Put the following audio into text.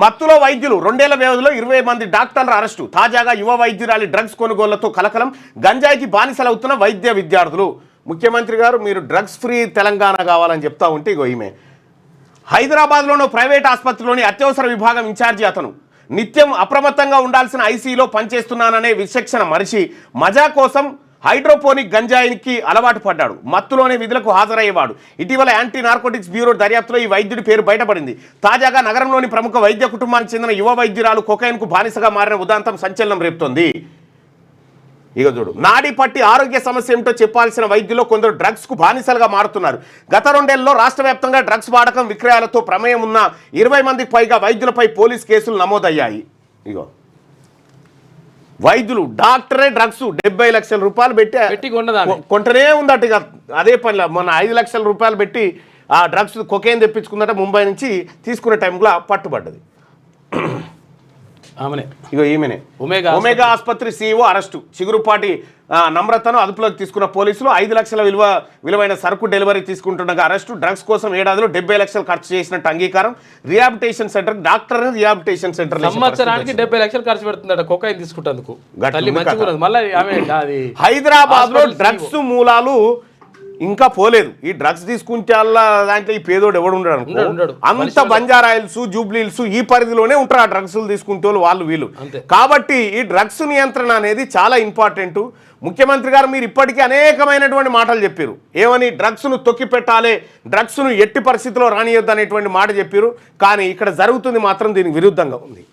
మత్తులో వైద్యులు 2 ఏళ్ల వ్యవధిలో 20 మంది డాక్టర్ల అరెస్టు. తాజాగా యువ వైద్యురాలి డ్రగ్స్ కొనుగోళ్లతో కలకలం. గంజాయికి బానిసలవుతున్న వైద్య విద్యార్థులు. ముఖ్యమంత్రి గారు మీరు డ్రగ్స్ ఫ్రీ తెలంగాణ కావాలని చెప్తా ఉంటే ఇగో ఈమె హైదరాబాద్లోని ప్రైవేట్ ఆసుపత్రిలోని అత్యవసర విభాగం ఇన్ఛార్జి అతను. నిత్యం అప్రమత్తంగా ఉండాల్సిన ఐసీలో పనిచేస్తున్నాననే విచక్షణ మనిషి మజా కోసం హైడ్రోపోనిక్ గంజాయికి అలవాటు పడ్డాడు. మత్తులోనే విధులకు హాజరయ్యేవాడు. ఇటీవల యాంటీ నార్కోటిక్స్ బ్యూరో దర్యాప్తులో ఈ వైద్యుడి పేరు బయటపడింది. తాజాగా నగరంలోని ప్రముఖ వైద్య కుటుంబానికి చెందిన యువ వైద్యురాలు కొకైన్కు బానిసగా మారిన ఉదాంతం సంచలనం రేపుతోంది. ఇక చూడు, నాడి పట్టి ఆరోగ్య సమస్య ఏమిటో చెప్పాల్సిన వైద్యుల్లో కొందరు డ్రగ్స్కు బానిసలుగా మారుతున్నారు. గత 2 ఏళ్లలో రాష్ట్ర వ్యాప్తంగా డ్రగ్స్ వాడకం విక్రయాలతో ప్రమేయం ఉన్న 20 మందికి పైగా వైద్యులపై పోలీస్ కేసులు నమోదయ్యాయి. ఇగో వైద్యులు డాక్టరే డ్రగ్స్ 70 లక్షల రూపాయలు పెట్టి కొంటనే ఉందట. ఇక అదే పనిలో మొన్న 5 లక్షల రూపాయలు పెట్టి ఆ డ్రగ్స్ కొకైన్ తెప్పించుకుందట. ముంబై నుంచి తీసుకునే టైంలో పట్టుబడ్డది. ఇగో ఈమెనే ఒమేగా ఆసుపత్రి సీఈఓ అరెస్టు. చిగురుపాటి నమ్రతను అదుపులోకి తీసుకున్న పోలీసులు 5 లక్షల విలువైన సరుకు డెలివరీ తీసుకుంటుండగా అరెస్టు. డ్రగ్స్ కోసం ఏడాదిలో 70 లక్షలు ఖర్చు చేసినట్టు అంగీకారం. Rehabilitation centre doctor rehabilitation centre సంవత్సరానికి 70 లక్షలు ఖర్చు పెడుతుందట కొకైన్ తీసుకుంటందుకు. హైదరాబాద్ లో డ్రగ్స్ మూలాలు ఇంకా పోలేదు. ఈ డ్రగ్స్ తీసుకుంటే దాంట్లో ఈ పేదోడు ఎవడు ఉండడు. అంత బంజారాయిల్స్ జూబ్లీల్స్ ఈ పరిధిలోనే ఉంటారు ఆ డ్రగ్స్ తీసుకుంటే వాళ్ళు వీళ్ళు. కాబట్టి ఈ డ్రగ్స్ నియంత్రణ అనేది చాలా ఇంపార్టెంట్. ముఖ్యమంత్రి గారు మీరు ఇప్పటికీ అనేకమైనటువంటి మాటలు చెప్పారు. ఏమని డ్రగ్స్ను తొక్కి పెట్టాలి, డ్రగ్స్ను ఎట్టి పరిస్థితిలో రానియొద్దు అనేటువంటి మాట చెప్పారు. కానీ ఇక్కడ జరుగుతుంది మాత్రం దీనికి విరుద్ధంగా ఉంది.